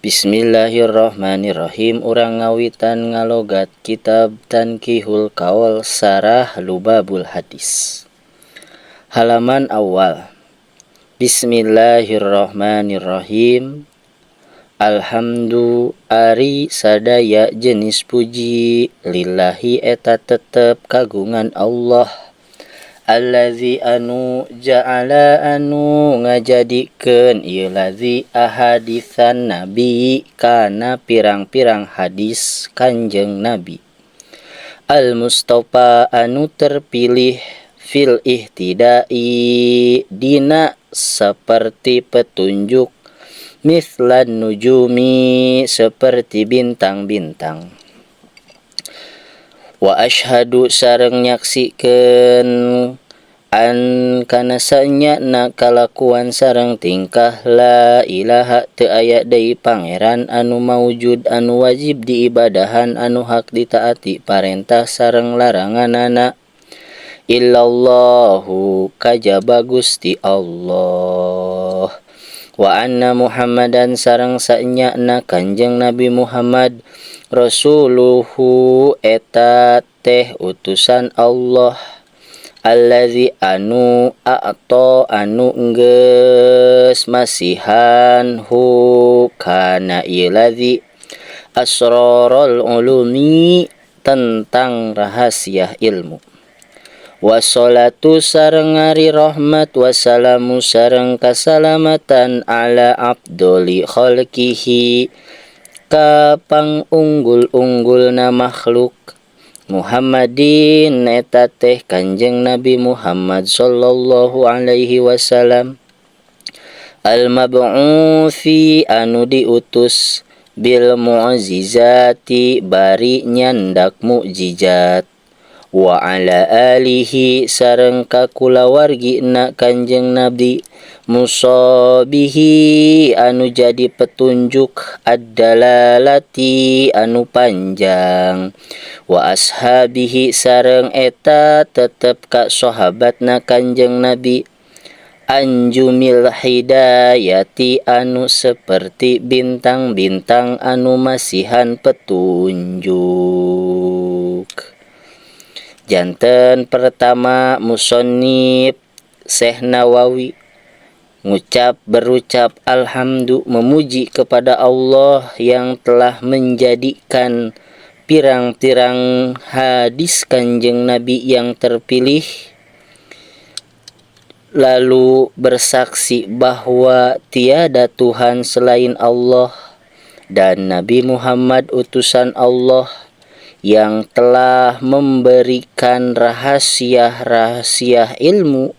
Bismillahirrahmanirrahim. Urang ngawitan ngalogat kitab Tankihul Qaul Sarah Lubabul Hadis. Halaman awal. Bismillahirrahmanirrahim. Alhamdu ari sadaya jenis puji lillahi eta tetep kagungan Allah. Allazi anu ja'ala anu ngajadikeun ieu lazi ahadisan nabi kana pirang-pirang hadis Kanjeng Nabi. Al Mustafa anu terpilih fil ihtidai dina seperti petunjuk, mislan nujumi seperti bintang-bintang. Wa ashhadu sareng nyaksikeun an kana sanyana kalakuan sareng tingkah la ilaha teu aya deui pangeran anu maujud anu wajib diibadahan anu hak ditaati parentah sareng laranganana illallahu kajaba Gusti Allah. Wa anna Muhammadan sareng sanyana Kanjeng Nabi Muhammad Rasuluhu eta teh utusan Allah. Allazi anu a'to anu geus masihan hu kana ieu lazi asrarul ulumi tentang rahasia ilmu. Wassalatu sareng ari rahmat wassalamu sareng kasalamatan ala abdoli khalqihi ka pangunggul-unggulna makhluk Muhammadin eta teh Kanjeng Nabi Muhammad sallallahu alaihi wasallam al mab'uthi anu diutus bil mu'jizati bari nyandak mukjizat. Wa ala alihi sareng kakulawargina Kanjeng Nabi musabihi anu jadi petunjuk ad-dalalati anu panjang. Wa ashabihi sareng eta tetep ka sahabatna Kanjeng Nabi anjumil hidayati anu seperti bintang-bintang anu masihan petunjuk. Janten pertama musannif Syekh Nawawi berucap alhamdu memuji kepada Allah yang telah menjadikan pirang-pirang hadis Kanjeng Nabi yang terpilih, lalu bersaksi bahwa tiada Tuhan selain Allah dan Nabi Muhammad utusan Allah yang telah memberikan rahasia-rahasia ilmu.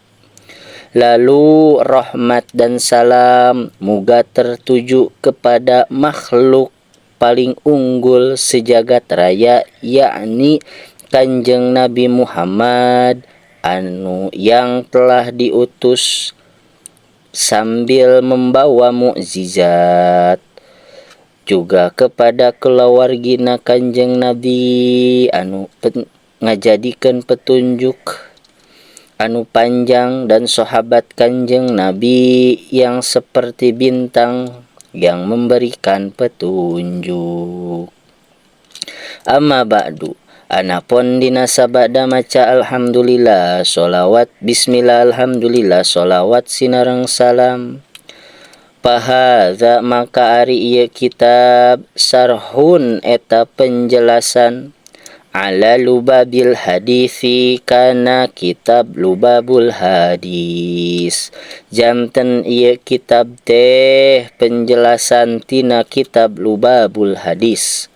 Lalu rahmat dan salam muga tertuju kepada makhluk paling unggul sejagat raya, yakni Kanjeng Nabi Muhammad anu yang telah diutus sambil membawa mukjizat. Juga kepada keluargina Kanjeng Nabi anu ngajadikeun petunjuk anu panjang dan sahabat Kanjeng Nabi yang seperti bintang yang memberikan petunjuk. Amma ba'du, anapun dina sabada maca alhamdulillah sholawat bismillah alhamdulillah sholawat sinareng salam. Pahaza maka ari ieu kitab sarhun eta penjelasan ala lubabil hadisi kana kitab lubabul hadis. Janten ieu kitab teh penjelasan tina kitab lubabul hadis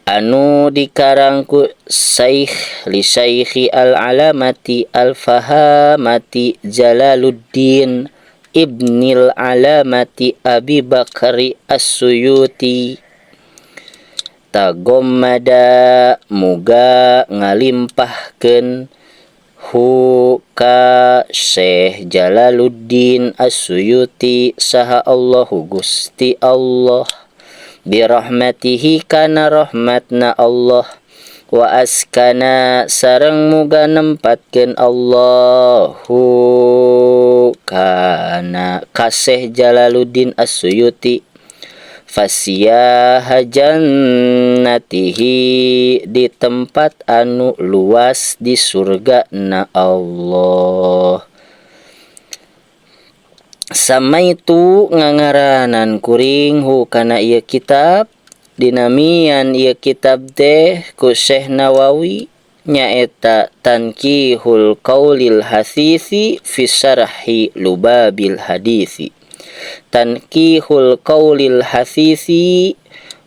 anu dikarang ku Syekh li Syekhi al-alamati al-fahamati Jalaluddin Ibnil Alamati Abi Bakri As-Suyuti. Tagommada muga ngalimpahkeun hu ka Syekh Jalaluddin As-Suyuti saha Allahu Gusti Allah birahmatihi kana rahmatna Allah wa askana sareng muga nempatkeun Allahu kana kasih Jalaluddin As-Suyuti Fasiyaha jannatihi di tempat anu luas di surga na Allah. Samaitu ngangaranan kuring hu kana ieu kitab dinamian ieu kitab teh ku Syekh Nawawi nyaeta Tankihul Qaulil Hasisi fi Syarhi Lubabil Hadisi. Tankihul Qaulil Hasisi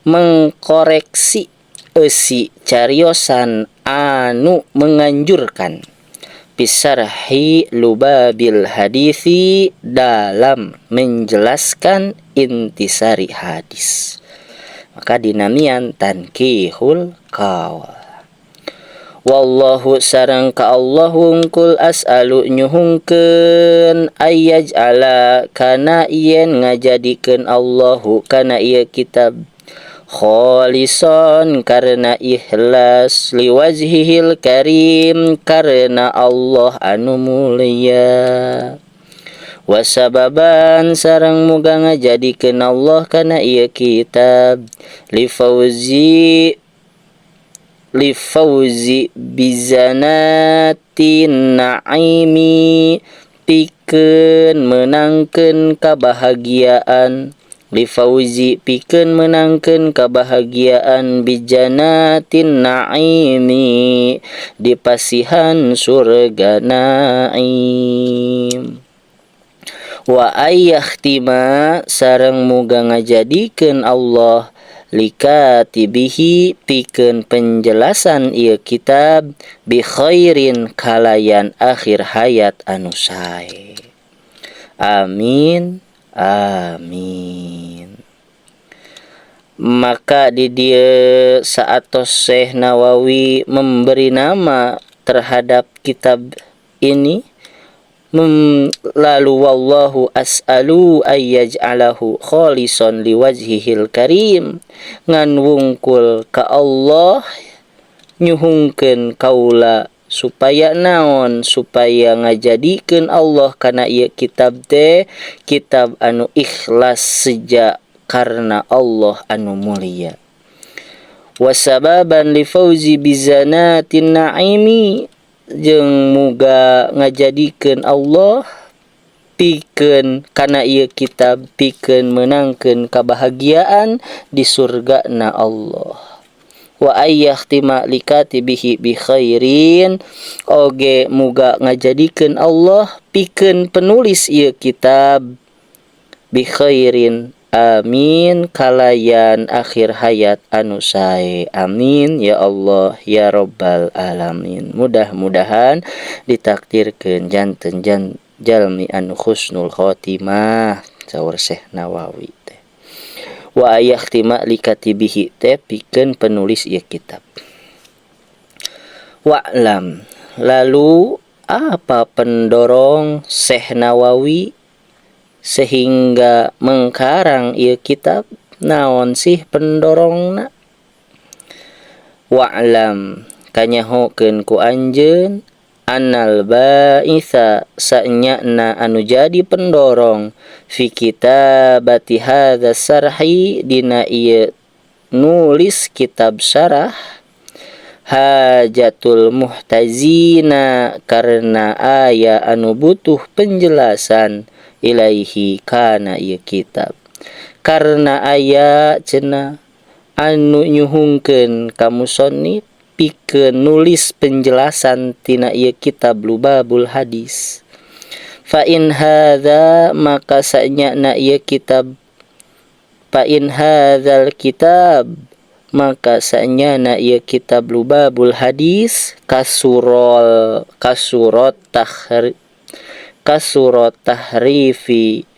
mengkoreksi eusi cariosan anu menganjurkan Bisarhi Lubabil Hadisi dalam menjelaskan intisari hadis. Maka dinamian Tankihul Qaul. Wallahu sareng ka Allah hungkul as'alu nyuhungkeun ayyaj'ala kana yen ngajadikeun Allahu kana ieu kitab khalisan karena ikhlas liwajhihil karim karena Allah anu mulia. Wasababan sareng muga ngajadikeun Allah kana ieu kitab lifauzi bizanatin na'imi pikeun menangkeun kabahagiaan lifauzi pikeun menangkeun kabahagiaan bijanatin na'imi di pasihan surga naim. Wa ayyahtima sareng muga ngajadikeun Allah likatibihi pikeun penjelasan ieu kitab bi khairin kalayan akhir hayat anu sae. Amin. Amin. Maka di dia saatos Syekh Nawawi memberi nama terhadap kitab ini, lalu wallahu as'alu ayyaj'alahu khalisan liwajhihil karim, ngan wungkul ka Allah nyuhungkeun kaula supaya naon, supaya ngajadikeun Allah kana ieu kitab teh kitab anu ikhlas sejak karena Allah anu mulia. Wasababan li fauzi bizanatin na'imi jeung muga ngajadikeun Allah pikeun kana ieu kitab pikeun menangkeun kabahagiaan di surga na Allah. Wa ayyahtima likatibihi bi khairin oge muga ngajadikeun Allah pikeun penulis ieu kitab bi khairin amin kalayan akhir hayat anu sae. Amin ya Allah ya rabbal alamin. Mudah-mudahan ditakdirkeun janten jalmi anu husnul khotimah saur Syekh Nawawi teh. Wa ayakhtima likatibihi teh pikeun penulis ieu kitab. Wa'lam, lalu apa pendorong Syekh Nawawi sehingga mengkarang ieu kitab? Naon sih pendorongna? Wa'lam, kanyahokeun ku anjeun annal ba'itha sa'nyana anu jadi pendorong fi kitabati hadza sarhi dina ieu nulis kitab syarah hajatul muhtazina karena aya anu butuh penjelasan ilaihi kana ieu kitab karena aya cenah anu nyuhungkeun ka musannif pikeun nulis penjelasan tina ieu kitab Lubabul Hadis. Fa in hadza maka sanyana ieu kitab fa in hadzal kitab maka sanyana ieu kitab Lubabul Hadis kasurat tahrifi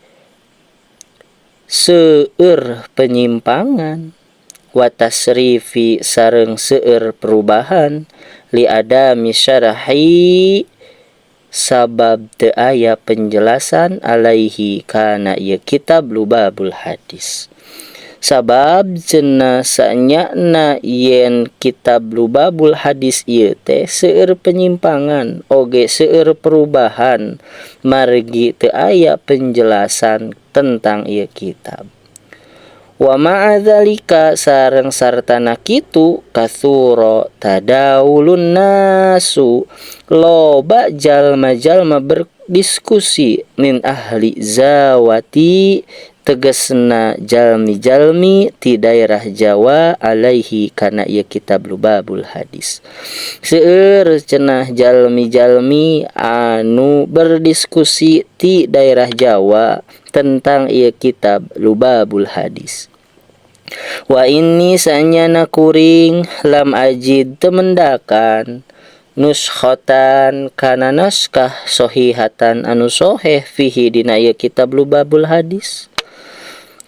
seueur penyimpangan wa tasrifi sareng seueur perubahan li adami syarhi sabab teu aya penjelasan alaihi kana ieu kitab Lubabul Hadis. Sabab cenah sanyana yen kitab Lubabul Hadis ieu teh seueur penyimpangan oge seueur perubahan margi teu aya penjelasan tentang ieu kitab. Wa ma'adzalika sareng sartana kitu katsura tadawulun nasu loba jalma-jalma berdiskusi min ahli zawati tegesna jalmi-jalmi ti daerah Jawa alaihi kana ieu kitab Lubabul Hadis. Seueur cenah jalmi-jalmi anu berdiskusi ti daerah Jawa tentang ieu kitab Lubabul Hadis. Wa inni sanyana kuring lam ajid temendakan nuskhatan kana naskah sohihatan anu soheh fihi dina ieu kitab Lubabul Hadis.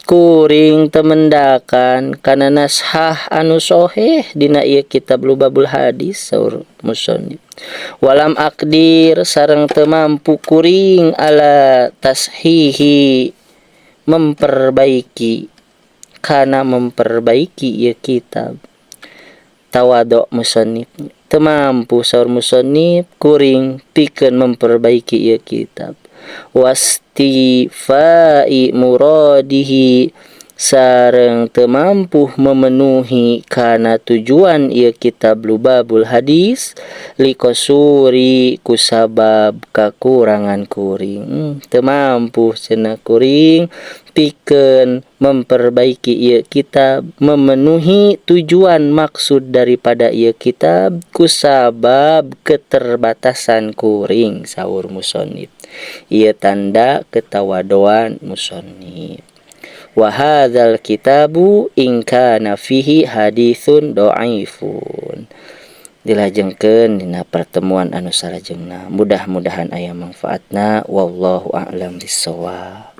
Kuring temendakan kana nashah anu soheh dina ieu kitab Lubabul Hadis saur musannif. Walam akdir sareng teu mampu kuring ala tashihi memperbaiki kana memperbaiki ieu kitab. Tawado musannif teu mampu saur musannif kuring pikeun memperbaiki ieu kitab. Wastifai muradihi sareng teu mampu memenuhi kana tujuan ieu kitab Lubabul Hadis liqasuri kusabab kakurangan kuring. Teu mampu cenah kuring pikeun memperbaiki ieu kitab memenuhi tujuan maksud daripada ieu kitab kusabab keterbatasan kuring saur musannif. Ieu tanda ketawadoan musannif. Wa hadzal kitabu in kana fihi haditsun dhaifun. Dilajengkeun dina pertemuan anu salajengna. Mudah-mudahan aya manfaatna wallahu a'lam bissawab.